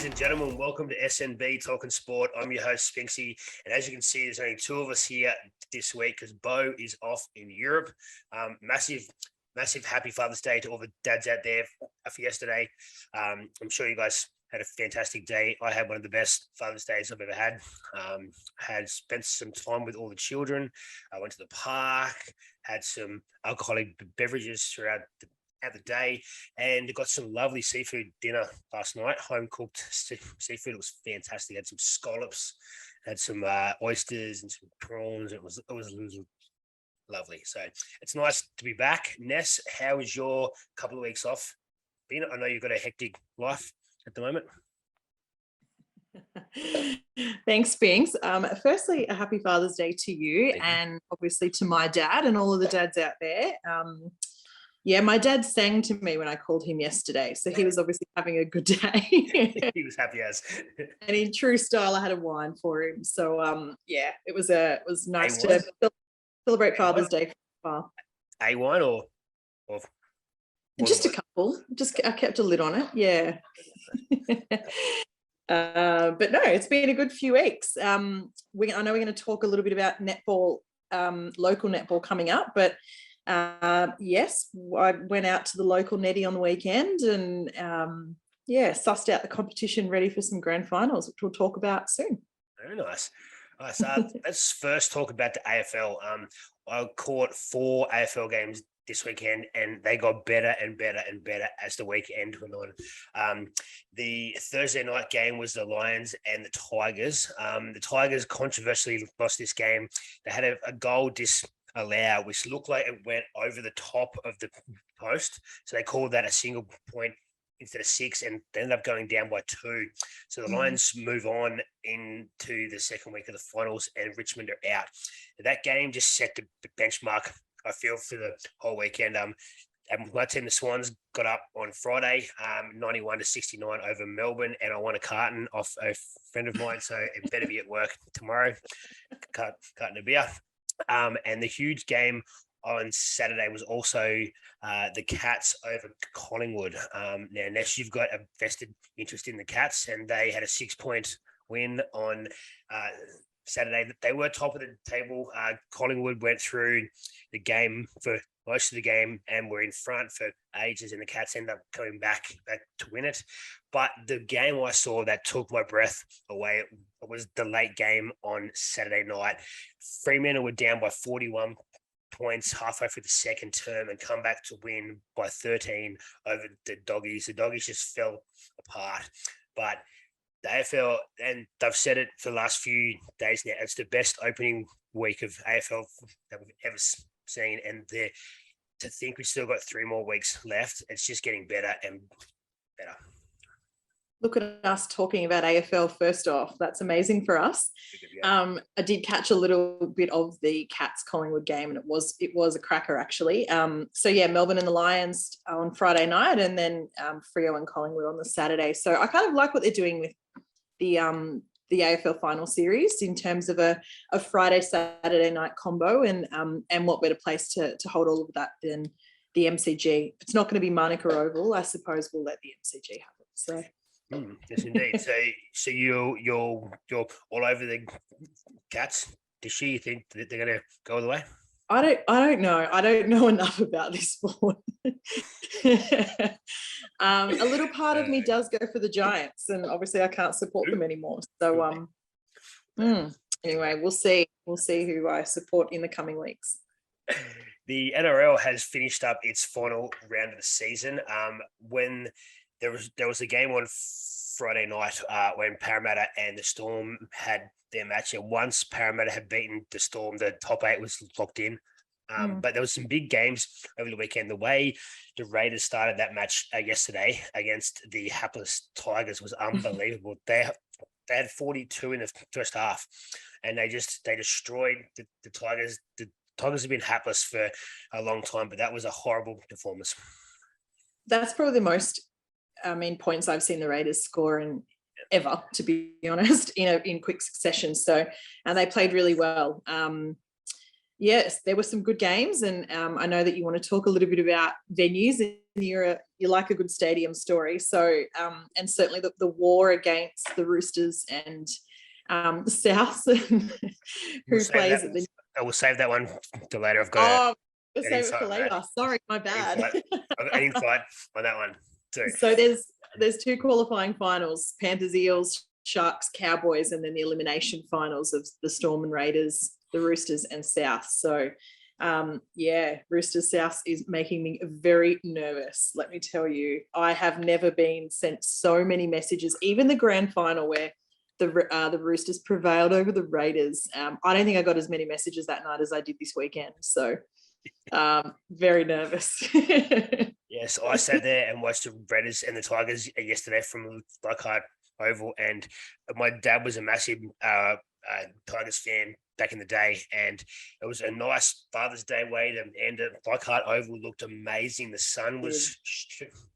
and gentlemen, welcome to SNB Talking Sport. I'm your host, Spinksy, and as you can see, there's only two of us here this week because Bo is off in Europe. Massive happy Father's Day to all the dads out there for yesterday. I'm sure you guys had a fantastic day. I had one of the best Father's Days I've ever had. Had spent some time with all the children. I went to the park, had some alcoholic beverages throughout the day, and got some lovely seafood dinner last night. Home cooked seafood. It was fantastic. Had some scallops, had some oysters and some prawns. It was lovely. So it's nice to be back. Ness, how was your couple of weeks off been? I know you've got a hectic life at the moment. Thanks, Spinks. Firstly, a happy Father's Day to you, and obviously to my dad and all of the dads out there. Yeah, my dad sang to me when I called him yesterday, so he was obviously having a good day. He was happy as. And in true style, I had a wine for him. So yeah, it was nice to celebrate Father's Day. A wine or just a couple. I kept a lid on it. Yeah. But no, it's been a good few weeks. I know we're going to talk a little bit about netball, local netball coming up, but yes, I went out to the local netty on the weekend and sussed out the competition, ready for some grand finals, which we'll talk about soon. Very nice. Let's first talk about the AFL. I caught 4 AFL games this weekend, and they got better and better and better as the weekend went on. The Thursday night game was the Lions and the Tigers. The Tigers controversially lost this game. They had a goal disallowed, which looked like it went over the top of the post. So they called that a single point instead of 6, and they ended up going down by 2. So the Lions move on into the second week of the finals, and Richmond are out. That game just set the benchmark, I feel, for the whole weekend. And my team, the Swans, got up on Friday, 91-69 over Melbourne, and I won a carton off a friend of mine, so it better be at work tomorrow, carton of beer. And the huge game on Saturday was also the Cats over Collingwood. Now, Ness, you've got a vested interest in the Cats, and they had a 6-point win on Saturday. They were top of the table. Collingwood went through the game for most of the game and were in front for ages, and the Cats ended up coming back to win it. But the game I saw that took my breath away, it was the late game on Saturday night. Fremantle were down by 41 points halfway through the second term and come back to win by 13 over the Doggies. The Doggies just fell apart. But the AFL, and they've said it for the last few days now, it's the best opening week of AFL that we've ever seen. And to think we've still got 3 more weeks left, it's just getting better and better. Look at us talking about AFL first off. That's amazing for us. I did catch a little bit of the Cats Collingwood game, and it was a cracker actually. So yeah, Melbourne and the Lions on Friday night, and then Freo and Collingwood on the Saturday. So I kind of like what they're doing with the AFL final series in terms of a Friday Saturday night combo, and what better place to hold all of that than the MCG. If it's not going to be Manuka Oval, I suppose we'll let the MCG have it. So. Yes, indeed. So you're all over the Cats this year. You think that they're going to go all the way? I don't know. I don't know enough about this sport. A little part of me does go for the Giants, and obviously I can't support them anymore. So anyway, we'll see. We'll see who I support in the coming weeks. The NRL has finished up its final round of the season. When there was a game on Friday night when Parramatta and the Storm had their match. And once Parramatta had beaten the Storm, the top 8 was locked in. But there was some big games over the weekend. The way the Raiders started that match yesterday against the hapless Tigers was unbelievable. They had 42 in the first half, and they destroyed the Tigers. The Tigers have been hapless for a long time, but that was a horrible performance. That's probably the most points I've seen the Raiders score in ever, to be honest, in quick succession. So, and they played really well. Yes, there were some good games, and I know that you want to talk a little bit about venues, and you're you like a good stadium story. So, and certainly the war against the Roosters and the South, who plays at the. I will save that one till later. I've got we'll save it for later. Sorry, my bad. I've got an insight on that one too. So there's 2 qualifying finals: Panthers, Eels, Sharks, Cowboys, and then the elimination finals of the Storm and Raiders, the Roosters and South. So Roosters South is making me very nervous. Let me tell you, I have never been sent so many messages, even the grand final where the Roosters prevailed over the Raiders. I don't think I got as many messages that night as I did this weekend. So very nervous. Yes, I sat there and watched the Raiders and the Tigers yesterday from Leichhardt Oval, and my dad was a massive Tigers fan back in the day, and it was a nice Father's Day way to end it. Leichhardt Oval looked amazing. The sun was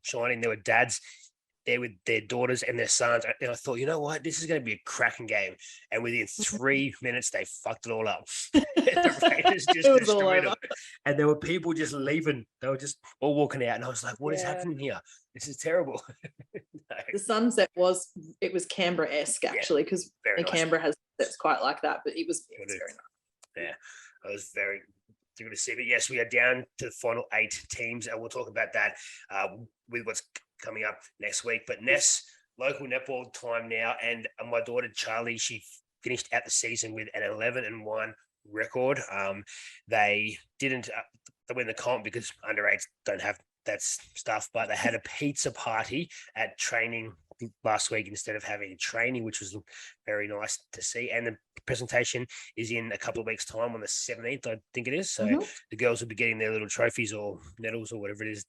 shining. There were dads there with their daughters and their sons, and I thought, you know what, this is going to be a cracking game. And within 3 minutes, they fucked it all up. The Raiders just destroyed them, and there were people just leaving. They were just all walking out, and I was like, "What is happening here? This is terrible." No. The sunset was Canberra-esque actually, because nice. Canberra has that's quite like that, but it was very nice. Yeah, it was very good to see. But yes, we are down to the final 8 teams, and we'll talk about that with what's coming up next week. But Ness, local netball time now, and my daughter Charlie, she finished out the season with an 11-1 record. They didn't win the comp because under-8s don't have that stuff, but they had a pizza party at training last week instead of having training, which was very nice to see. And the presentation is in a couple of weeks' time on the 17th, I think it is. So the girls will be getting their little trophies or medals or whatever it is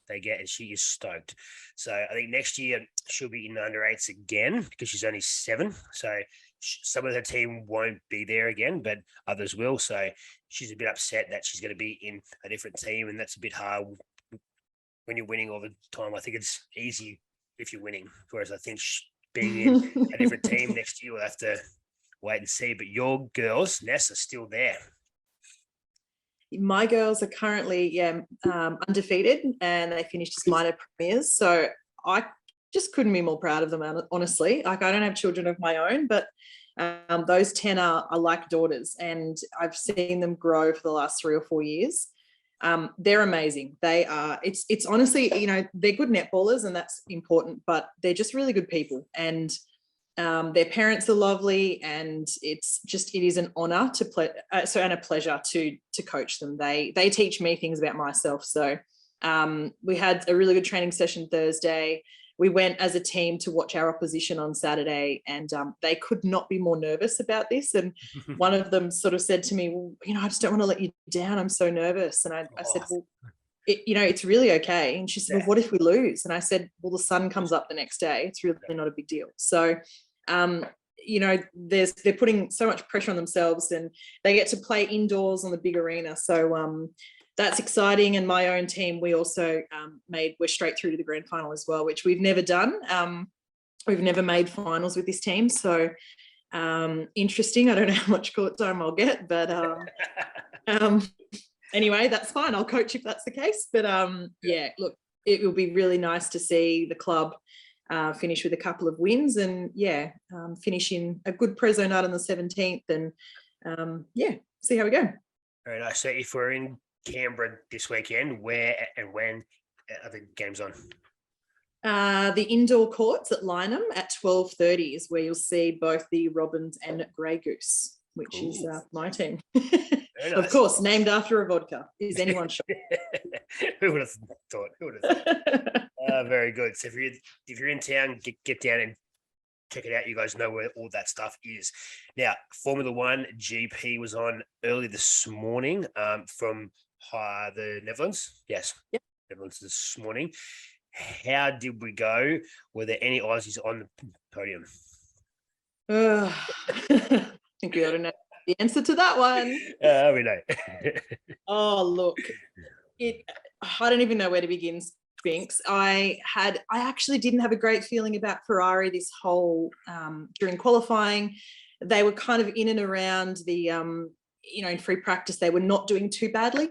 they get, and she is stoked. So I think next year she'll be in under-8s again because she's only 7. So some of her team won't be there again, but others will. So she's a bit upset that she's going to be in a different team, and that's a bit hard when you're winning all the time. I think it's easy if you're winning, whereas I think being in a different team next year, we'll have to wait and see. But your girls, Ness, are still there. My girls are currently undefeated, and they finished as minor premiers. So I just couldn't be more proud of them, honestly. Like, I don't have children of my own, but those 10 are like daughters, and I've seen them grow for the last 3 or 4 years. They're amazing. They are. It's honestly, you know, they're good netballers, and that's important, but they're just really good people, and their parents are lovely, and it is an honor to play. And a pleasure to coach them. They teach me things about myself. So we had a really good training session Thursday. We went as a team to watch our opposition on Saturday, and they could not be more nervous about this. And one of them sort of said to me, well, you know, I just don't want to let you down. I'm so nervous. And I said, well, it's really okay. And she said, well, what if we lose? And I said, well, the sun comes up the next day. It's really not a big deal. So, you know, they're putting so much pressure on themselves, and they get to play indoors on the big arena. So that's exciting. And my own team, we also we're straight through to the grand final as well, which we've never done. We've never made finals with this team. So interesting. I don't know how much court time I'll get, but anyway, that's fine. I'll coach if that's the case. But look, it will be really nice to see the club finish with a couple of wins, and finish in a good Prezzo night on the 17th, and see how we go. Very nice. So if we're in Canberra this weekend, where and when are the games on? The indoor courts at Lynham at 12:30 is where you'll see both the Robins and Grey Goose, which is my team. Nice. Of course, named after a vodka. Is anyone sure? Who would have thought? Very good. So if you're in town, get down and check it out. You guys know where all that stuff is. Now, Formula One GP was on early this morning from the Netherlands. Yes, Netherlands this morning. How did we go? Were there any Aussies on the podium? I think we ought to know the answer to that one. We know. Oh, look, I don't even know where to begin, Spinks. I actually didn't have a great feeling about Ferrari this whole during qualifying. They were kind of in and around the in free practice they were not doing too badly,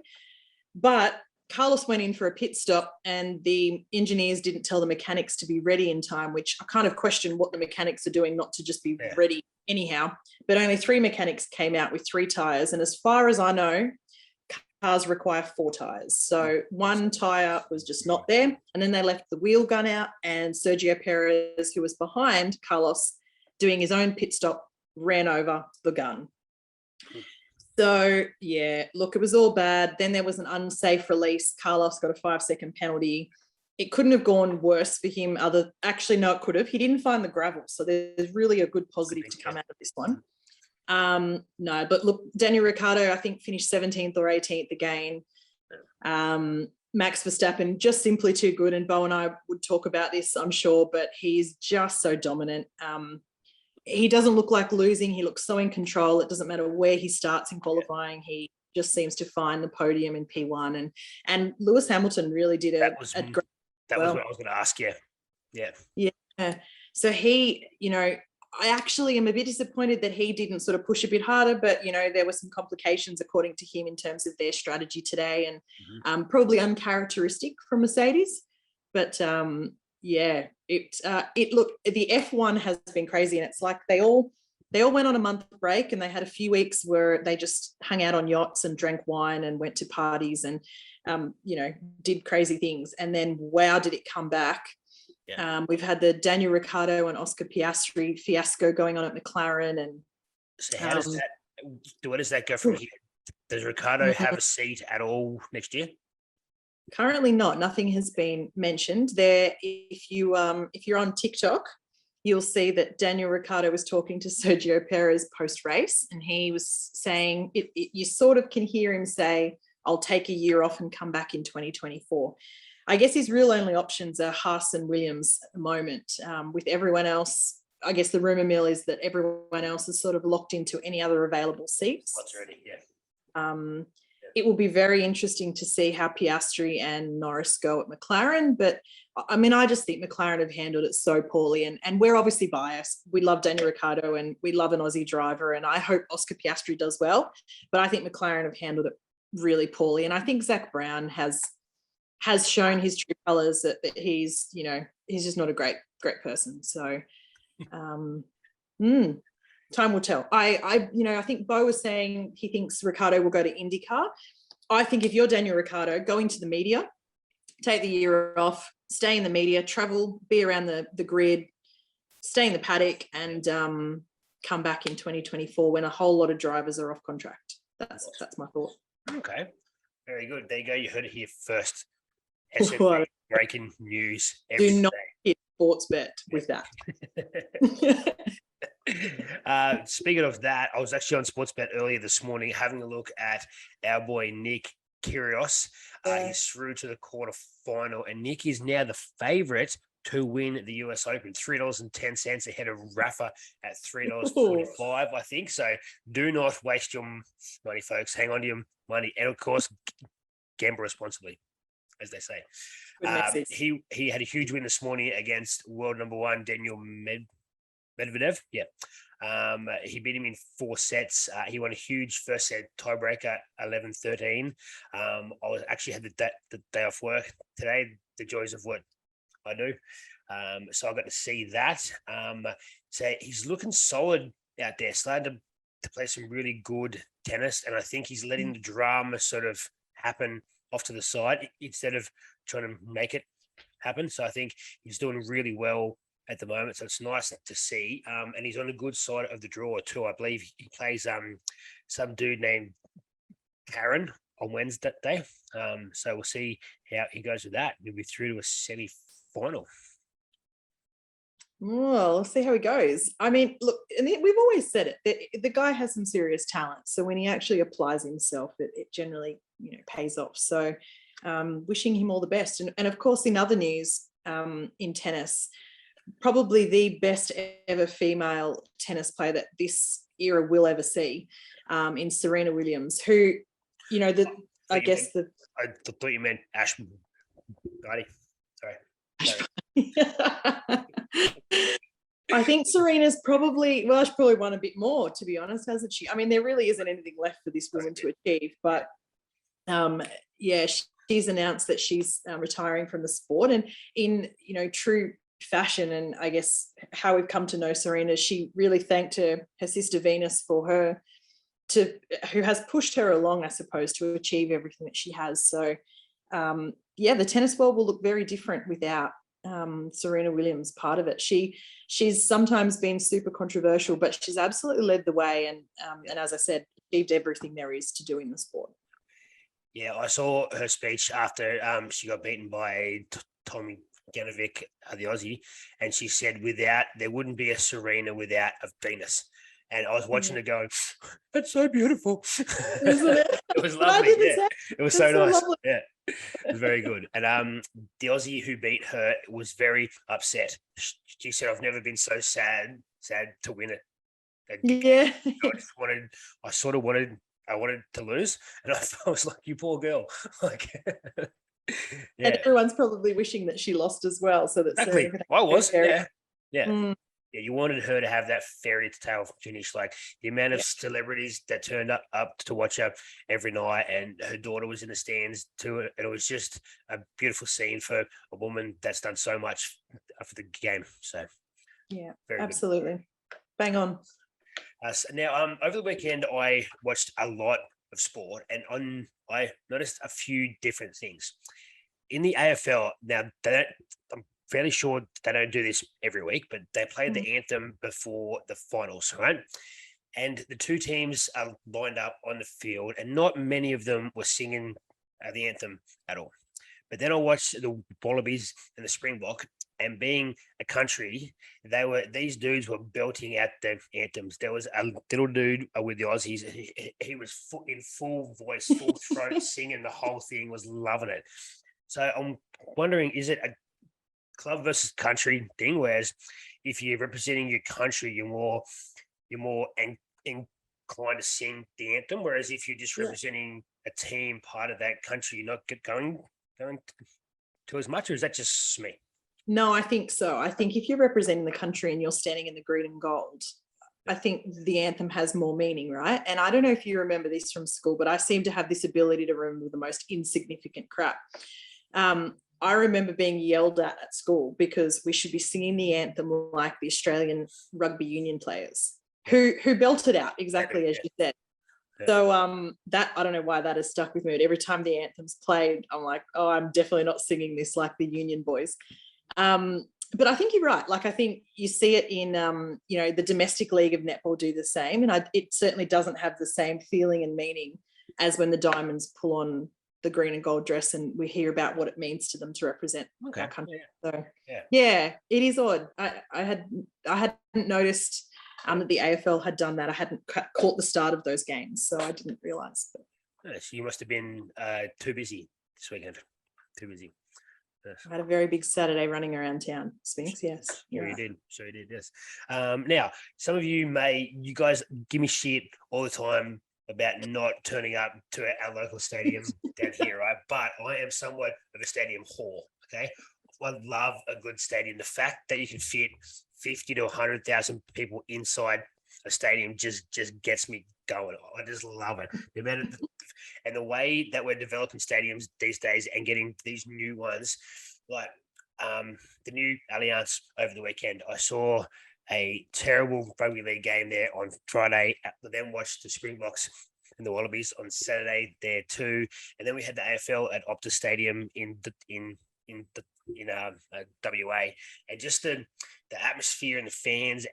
but Carlos went in for a pit stop and the engineers didn't tell the mechanics to be ready in time, which I kind of question what the mechanics are doing not to just be ready anyhow. But only 3 mechanics came out with 3 tyres. And as far as I know, cars require 4 tyres. So 1 tyre was just not there. And then they left the wheel gun out, and Sergio Perez, who was behind Carlos doing his own pit stop, ran over the gun. So, yeah, look, it was all bad. Then there was an unsafe release. Carlos got a 5-second penalty. It couldn't have gone worse for him. Actually, no, it could have. He didn't find the gravel. So there's really a good positive to come out of this one. No, but look, Daniel Ricciardo, I think, finished 17th or 18th again. Max Verstappen, just simply too good. And Bo and I would talk about this, I'm sure, but he's just so dominant. He doesn't look like losing. He looks so in control. It doesn't matter where he starts in qualifying. He just seems to find the podium in P1. And Lewis Hamilton really did that was what I was going to ask you. Yeah. So he, I actually am a bit disappointed that he didn't sort of push a bit harder, but, there were some complications according to him in terms of their strategy today, and probably uncharacteristic from Mercedes. But look, the F1 has been crazy, and it's like they all went on a month break, and they had a few weeks where they just hung out on yachts and drank wine and went to parties and did crazy things. And then wow, did it come back. We've had the Daniel Ricciardo and Oscar Piastri fiasco going on at McLaren. And so where does that go from here? Does Ricciardo have a seat at all next year? Currently not. Nothing has been mentioned there. If you're on TikTok, you'll see that Daniel Ricciardo was talking to Sergio Perez post-race, and he was saying, you sort of can hear him say, I'll take a year off and come back in 2024. I guess his real only options are Haas and Williams at the moment. With everyone else, I guess the rumour mill is that everyone else is sort of locked into any other available seats. That's ready, yeah. It will be very interesting to see how Piastri and Norris go at McLaren. But, I mean, I just think McLaren have handled it so poorly. And we're obviously biased. We love Daniel Ricciardo and we love an Aussie driver. And I hope Oscar Piastri does well. But I think McLaren have handled it really poorly. And I think Zach Brown has shown his true colours, that he's just not a great person. So time will tell. I think Bo was saying he thinks Ricciardo will go to IndyCar. I think if you're Daniel Ricciardo, go into the media, take the year off, stay in the media, travel, be around the grid, stay in the paddock, and come back in 2024 when a whole lot of drivers are off contract. That's my thought. Okay, very good. There you go. You heard it here first. SNB breaking news. Do not hit sports bet with that. Speaking of that, I was actually on Sportsbet earlier this morning having a look at our boy Nick Kyrgios. He's through to the quarterfinal, and Nick is now the favourite to win the US Open. $3.10 ahead of Rafa at $3.45, I think. So do not waste your money, folks. Hang on to your money, and of course, gamble responsibly, as they say. He had a huge win this morning against world number 1 Daniel Medvedev. Yeah. He beat him in 4 sets. He won a huge first set tiebreaker, 11-13. I actually had the day off work today, the joys of what I do. So I got to see that. So he's looking solid out there, starting to play some really good tennis. And I think he's letting the drama sort of happen off to the side instead of trying to make it happen. So I think he's doing really well at the moment. So it's nice to see. And he's on a good side of the draw too. I believe he plays some dude named Karen on Wednesday. So we'll see how he goes with that. He'll be through to a semi-final. Well, let's see how he goes. I mean, look, and we've always said it. The guy has some serious talent. So when he actually applies himself, it generally, pays off. So wishing him all the best. And of course, in other news, in tennis, probably the best ever female tennis player that this era will ever see, in Serena Williams, who, I thought you meant Ash Barty. Sorry. I think Serena's she probably won a bit more, to be honest, hasn't she? I mean, there really isn't anything left for this woman to achieve, but she's announced that she's retiring from the sport, and in true fashion, and I guess how we've come to know Serena, she really thanked her sister Venus for who has pushed her along, I suppose, to achieve everything that she has. So the tennis world will look very different without Serena Williams part of it. She's sometimes been super controversial, but she's absolutely led the way, and as I said, achieved everything there is to do in the sport. Yeah, I saw her speech after she got beaten by Tommy Genovic, the Aussie, and she said there wouldn't be a Serena without a Venus. And I was watching it going, that's so beautiful. Isn't it? It was lovely. Yeah. It was so nice. Lovely. Yeah, it was very good. And the Aussie who beat her was very upset. She said, I've never been so sad to win it. Yeah. I wanted to lose. And I was like, you poor girl. Like, yeah. And everyone's probably wishing that she lost as well. So that exactly. I was. Yeah. Yeah. Mm. Yeah, you wanted her to have that fairy tale finish, like the amount of celebrities that turned up to watch her every night, and her daughter was in the stands too. And it was just a beautiful scene for a woman that's done so much for the game. So, yeah, very absolutely. Good. Bang on. So now, over the weekend, I watched a lot of sport, and I noticed a few different things. In the AFL, now, I'm fairly sure they don't do this every week, but they played the anthem before the finals, right? And the two teams are lined up on the field, and not many of them were singing the anthem at all. But then I watched the Wallabies and the Springbok, and being a country, these dudes were belting out the anthems. There was a little dude with the Aussies. He was in full voice, full throat, singing the whole thing, was loving it. So I'm wondering, is it a club versus country thing? Whereas if you're representing your country, you're more inclined to sing the anthem. Whereas if you're just representing a team, part of that country, you're not going to as much. Or is that just me? No, I think so. I think if you're representing the country and you're standing in the green and gold, I think the anthem has more meaning, right? And I don't know if you remember this from school, but I seem to have this ability to remember the most insignificant crap. I remember being yelled at school because we should be singing the anthem like the Australian rugby union players who belted out exactly as you said. So that, I don't know why that has stuck with me. But every time the anthem's played, I'm like, oh, I'm definitely not singing this like the union boys. But I think you're right. Like, I think you see it in, the domestic league of netball do the same. And it certainly doesn't have the same feeling and meaning as when the Diamonds pull on the green and gold dress and we hear about what it means to them to represent our country. So it is odd. I hadn't noticed that the AFL had done that. I hadn't caught the start of those games, so I didn't realise. So you must have been too busy this weekend. Too busy. Yes. I had a very big Saturday running around town, Spinks. Yes. Sure you did. Yes. Now, some of you guys give me shit all the time about not turning up to our local stadium down here, right? But I am somewhat of a stadium whore, okay? I love a good stadium. The fact that you can fit 50 to 100,000 people inside a stadium just gets me going. I just love it. And the way that we're developing stadiums these days and getting these new ones, like the new Allianz over the weekend, I saw a terrible rugby league game there on Friday, then watched the Springboks and the Wallabies on Saturday there too. And then we had the AFL at Optus Stadium in WA, and just the atmosphere and the fans,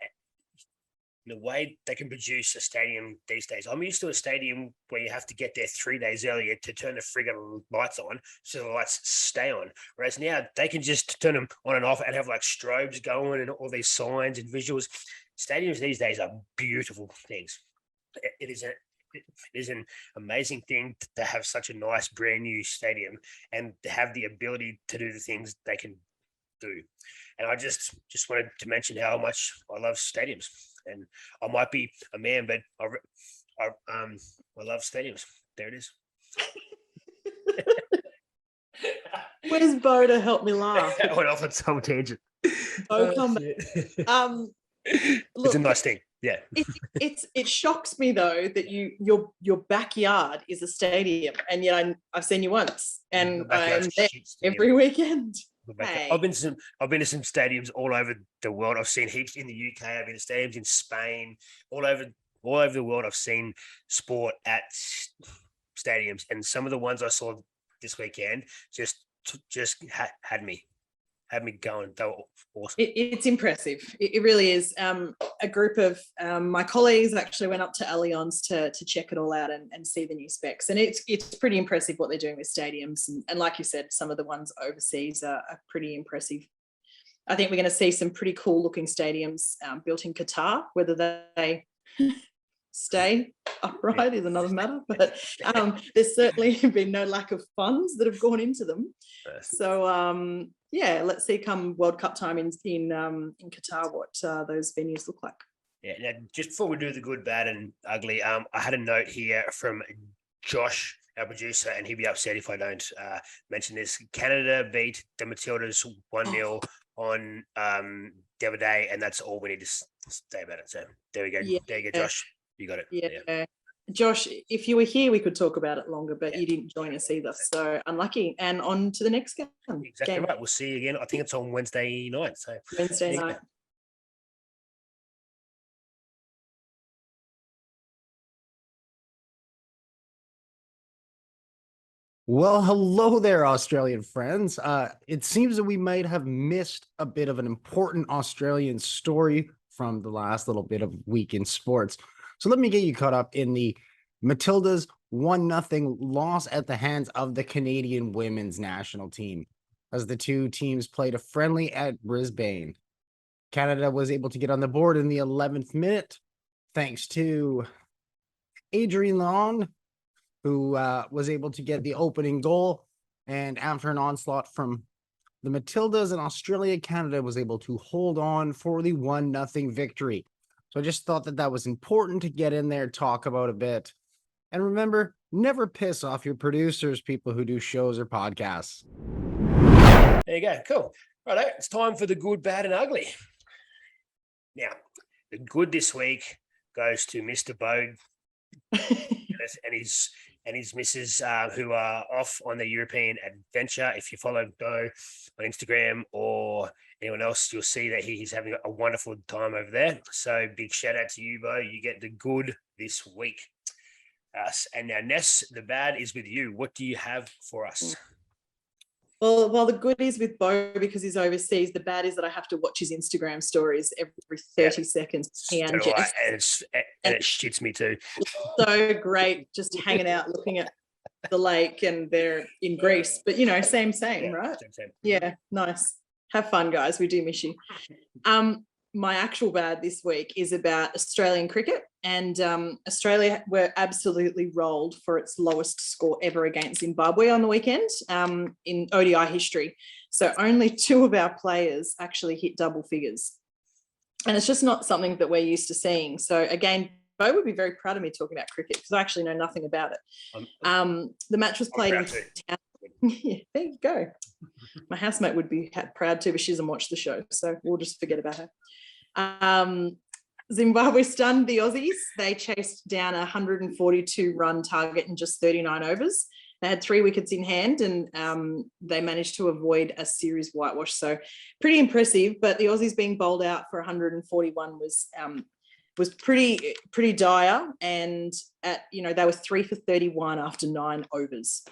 the way they can produce a stadium these days. I'm used to a stadium where you have to get there 3 days earlier to turn the friggin' lights on so the lights stay on. Whereas now they can just turn them on and off and have like strobes going and all these signs and visuals. Stadiums these days are beautiful things. It is an amazing thing to have such a nice brand new stadium and to have the ability to do the things they can do. And I just wanted to mention how much I love stadiums. And I might be a man, but I love stadiums. There it is. Where's Bo to help me laugh? I went off on some tangent. Bo, come back. It's a nice thing. Yeah. It shocks me though that your backyard is a stadium, and yet I've seen you once, and I'm there every weekend. Hey. I've been to some stadiums all over the world. I've seen heaps in the UK. I've been to stadiums in Spain, all over the world. I've seen sport at stadiums, and some of the ones I saw this weekend just had me going. They were awesome. It's impressive. It really is. A group of my colleagues actually went up to Allianz to check it all out and see the new specs. And it's pretty impressive what they're doing with stadiums. And like you said, some of the ones overseas are pretty impressive. I think we're going to see some pretty cool looking stadiums built in Qatar. Whether they stay upright is another matter, but there's certainly been no lack of funds that have gone into them. So yeah, let's see come World Cup time in Qatar what those venues look like. Yeah. Now, just before we do the good, bad, and ugly, I had a note here from Josh, our producer, and he'd be upset if I don't mention this. Canada beat the Matildas 1-0 on the other day, and that's all we need to say about it. So there we go. Yeah. There you go, Josh. You got it. Yeah. Josh, if you were here, we could talk about it longer, but you didn't join us either. So unlucky. And on to the next game. Exactly right. We'll see you again. I think it's on Wednesday night. So Wednesday night. Well, hello there, Australian friends. It seems that we might have missed a bit of an important Australian story from the last little bit of week in sports. So let me get you caught up in the Matildas 1-0 loss at the hands of the Canadian women's national team as the two teams played a friendly at Brisbane. Canada was able to get on the board in the 11th minute thanks to Adrienne Long, who was able to get the opening goal. And after an onslaught from the Matildas and Australia, Canada was able to hold on for the 1-0 victory. So I just thought that was important to get in there, talk about a bit. And remember, never piss off your producers, people who do shows or podcasts. There you go. Cool. Right, it's time for the good, bad, and ugly. Now, the good this week goes to Mr. Bogue and his missus who are off on their European adventure. If you follow Bo on Instagram or anyone else, you'll see that he's having a wonderful time over there. So big shout out to you, Bo. You get the good this week. And now, Ness, the bad is with you. What do you have for us? Well, the good is with Bo because he's overseas. The bad is that I have to watch his Instagram stories every 30 seconds. And it shits me too. So great, just hanging out, looking at the lake, and they're in Greece. But, same, right? Same. Yeah, nice. Have fun, guys. We do miss you. My actual bad this week is about Australian cricket, and Australia were absolutely rolled for its lowest score ever against Zimbabwe on the weekend in ODI history. So only 2 of our players actually hit double figures. And it's just not something that we're used to seeing. So again, Bo would be very proud of me talking about cricket because I actually know nothing about it. The match was played in town. Yeah, there you go. My housemate would be proud too, but she doesn't watch the show, so we'll just forget about her. Zimbabwe stunned the Aussies. They chased down a 142-run target in just 39 overs. They had 3 wickets in hand, and they managed to avoid a series whitewash. So pretty impressive. But the Aussies being bowled out for 141 was pretty dire. And they were 3 for 31 after 9 overs.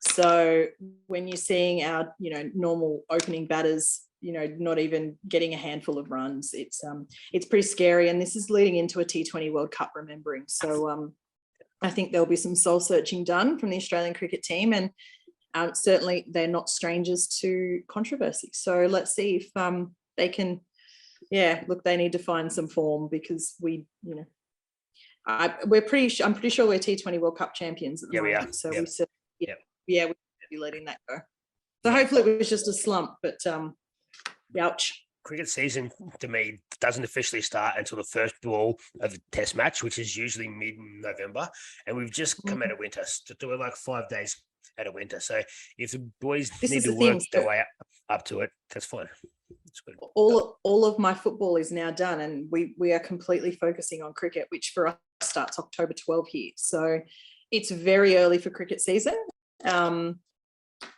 So when you're seeing our normal opening batters not even getting a handful of runs, it's pretty scary. And this is leading into a T20 World Cup, remembering. So I think there'll be some soul searching done from the Australian cricket team, and certainly they're not strangers to controversy. So let's see if they can. Yeah, look, they need to find some form because I'm pretty sure we're T20 World Cup champions at the moment. We are. So we should be letting that go. So hopefully it was just a slump, but ouch. Cricket season to me doesn't officially start until the first ball of the test match, which is usually mid-November. And we've just come out of winter. So we're like 5 days out of winter. So if the boys need to work their way up to it, that's fine. It's good. All of my football is now done, and we are completely focusing on cricket, which for us starts October 12 here. So it's very early for cricket season.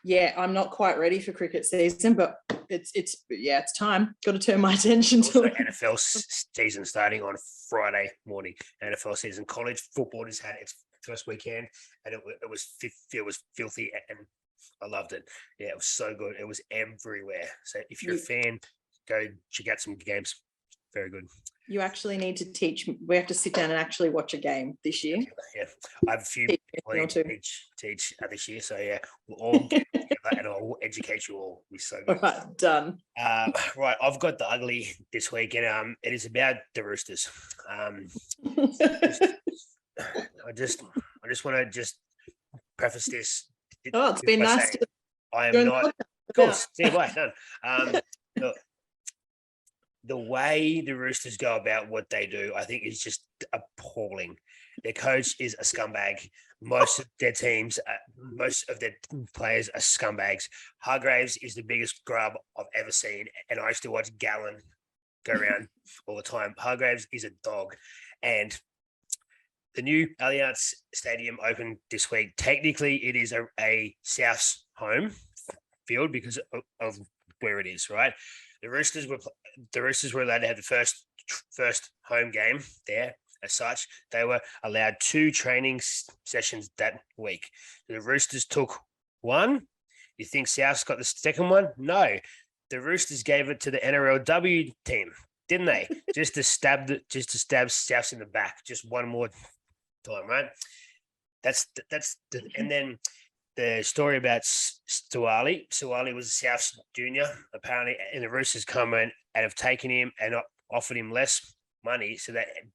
Yeah, I'm not quite ready for cricket season, but it's time. Got to turn my attention to it. NFL season starting on Friday morning. NFL season. College football has had its first weekend, and it was filthy, and I loved it. Yeah, it was so good. It was everywhere. So if you're a fan, go check out some games. Very good. You actually need to teach. We have to sit down and actually watch a game this year. Yeah, I have a few people I need to teach this year. So yeah, we'll all get together and I'll educate you all. We're so good. All right, done. Right, I've got the ugly this week, and it is about the Roosters. I just want to just preface this. It's been nice to. I am not. Of course, see you bye. Done. Look, the way the Roosters go about what they do, I think, is just appalling. Their coach is a scumbag. Most of their teams, most of their players are scumbags. Hargraves is the biggest grub I've ever seen, and I used to watch Gallen go around all the time. Hargraves is a dog, and the new Allianz Stadium opened this week. Technically, it is a South home field because of where it is, right? The Roosters were allowed to have the first home game there. As such, they were allowed 2 training sessions that week. The Roosters took one. You think South's got the second one? No, the Roosters gave it to the NRLW team, didn't they? just to stab Souths in the back, just one more time, right? And then the story about Suwali. Suwali was South's junior, apparently, and the Roosters come in and have taken him and offered him less money,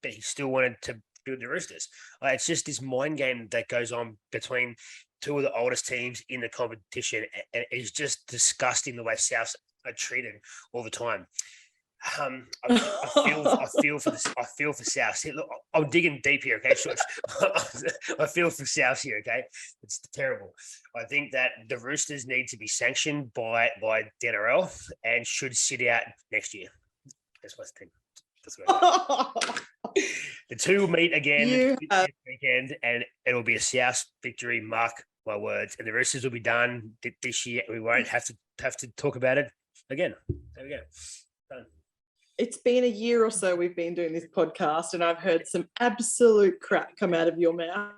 but he still wanted to build the Roosters. It's just this mind game that goes on between 2 of the oldest teams in the competition, and it's just disgusting the way Souths are treated all the time. I feel for South. See, look, I'm digging deep here, okay? Sure. I feel for South here, okay? It's terrible. I think that the Roosters need to be sanctioned by the NRL and should sit out next year. That's my thing. That's what the 2 will meet again this weekend, and it'll be a South victory. Mark my words. And the Roosters will be done this year. We won't have to talk about it again. There we go. Done. It's been a year or so we've been doing this podcast, and I've heard some absolute crap come out of your mouth.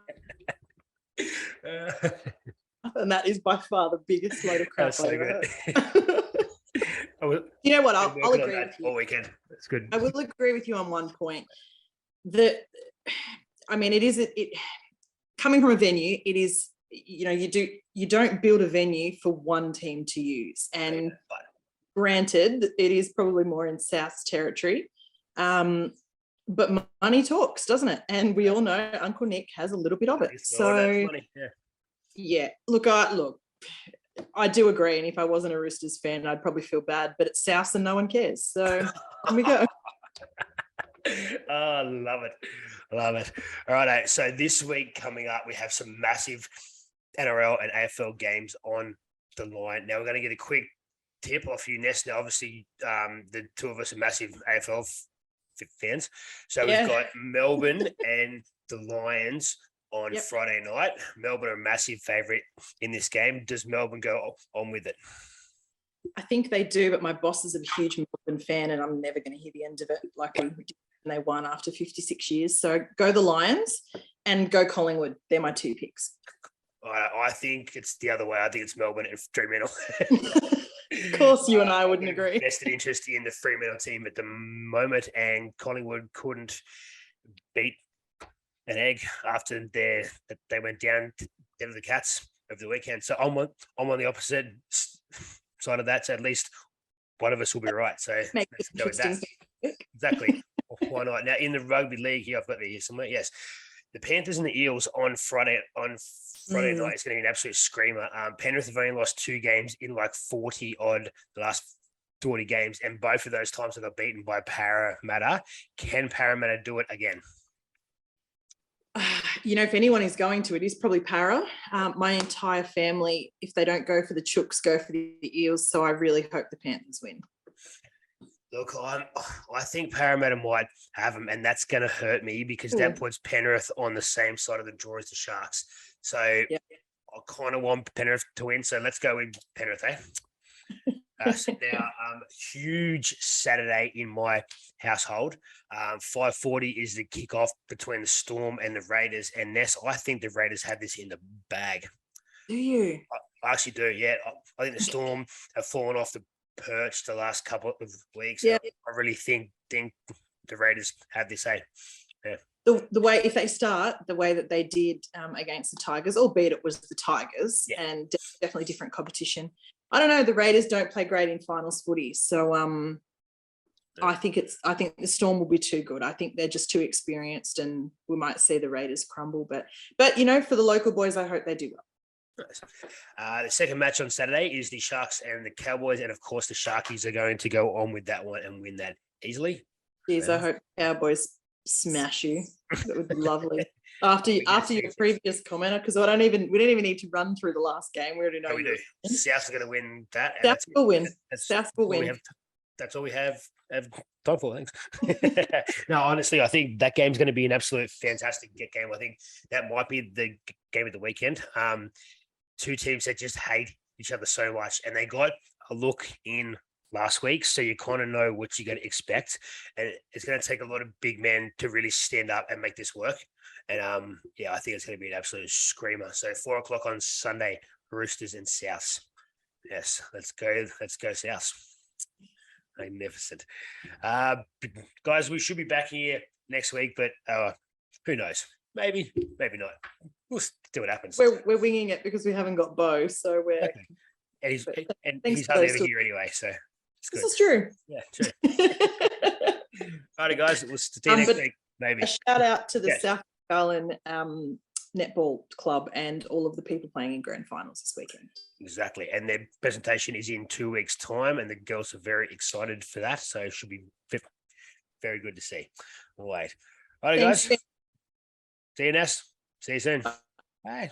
And that is by far the biggest load of crap I've ever heard. You know what? I'll agree with you. All weekend. That's good. I will agree with you on one point. It coming from a venue, it is, you don't build a venue for one team to use. And granted, it is probably more in South's territory. But money talks, doesn't it? And we all know Uncle Nick has a little bit of it. So yeah. Look, I do agree. And if I wasn't a Roosters fan, I'd probably feel bad, but it's South and no one cares. So here we go. Oh, love it. All right. So this week coming up, we have some massive NRL and AFL games on the line. Now we're going to get a quick tip off you, Ness. Now, obviously, the 2 of us are massive AFL fans. So we've got Melbourne and the Lions on Friday night. Melbourne are a massive favourite in this game. Does Melbourne go on with it? I think they do, but my boss is a huge Melbourne fan, and I'm never going to hear the end of it like we did when they won after 56 years. So go the Lions and go Collingwood. They're my 2 picks. I think it's the other way. I think it's Melbourne and Fremantle. Of course, you and I wouldn't agree. Vested interest in the Fremantle team at the moment, and Collingwood couldn't beat an egg after they went down to the Cats over the weekend. So I'm on the opposite side of that. So at least one of us will be right. So let's go with that. Exactly. Why not? Now in the rugby league here, I've got here somewhere. Yes, the Panthers and the Eels on Friday night. It's going to be an absolute screamer. Penrith have only lost 2 games in like 40 odd the last 40 games, and both of those times they got beaten by Parramatta. Can Parramatta do it again? If anyone is going to, it is probably Para. My entire family, if they don't go for the Chooks, go for the Eels. So I really hope the Panthers win. Look, I think Parramatta might have them, and that's going to hurt me because that puts Penrith on the same side of the draw as the Sharks. So Yep. I kind of want Penrith to win. So let's go with Penrith, eh? So now, huge Saturday in my household. 5:40 is the kickoff between the Storm and the Raiders. And Ness, I think the Raiders have this in the bag. Do you? I actually do, yeah. I think the Storm have fallen off the perch the last couple of weeks. Yeah. I really think the Raiders have this, eh? Yeah. The way, if they start the way that they did against the Tigers, albeit it was the Tigers and definitely different competition. I don't know. The Raiders don't play great in finals footy, so I think the Storm will be too good. I think they're just too experienced, and we might see the Raiders crumble. But for the local boys, I hope they do well. The second match on Saturday is the Sharks and the Cowboys, and of course the Sharkies are going to go on with that one and win that easily. Jeez, I hope Cowboys smash you. That would be lovely. After your previous comment, because we don't even need to run through the last game. We already know. We do. South's going to win that. South will win. South will win. That's all we have time for. Thanks. No, honestly, I think that game's going to be an absolute fantastic game. I think that might be the game of the weekend. Two teams that just hate each other so much, and they got a look in last week, so you kind of know what you're going to expect, and it's going to take a lot of big men to really stand up and make this work. And I think it's going to be an absolute screamer. So 4:00 on Sunday, Roosters and Souths. Yes, let's go Souths. Magnificent. Guys, we should be back here next week, but who knows? Maybe not. We'll see what happens. We're winging it because we haven't got Bo, so we're. Okay. And he's hardly ever here anyway, so it's good. This is true. Yeah, true. All right, guys, we'll see you next week. Maybe a shout out to the South Carolina netball club and all of the people playing in grand finals this weekend. Exactly, and their presentation is in 2 weeks' time, and the girls are very excited for that. So it should be very good to see. All right, guys. See you, Ness. See you soon. Bye.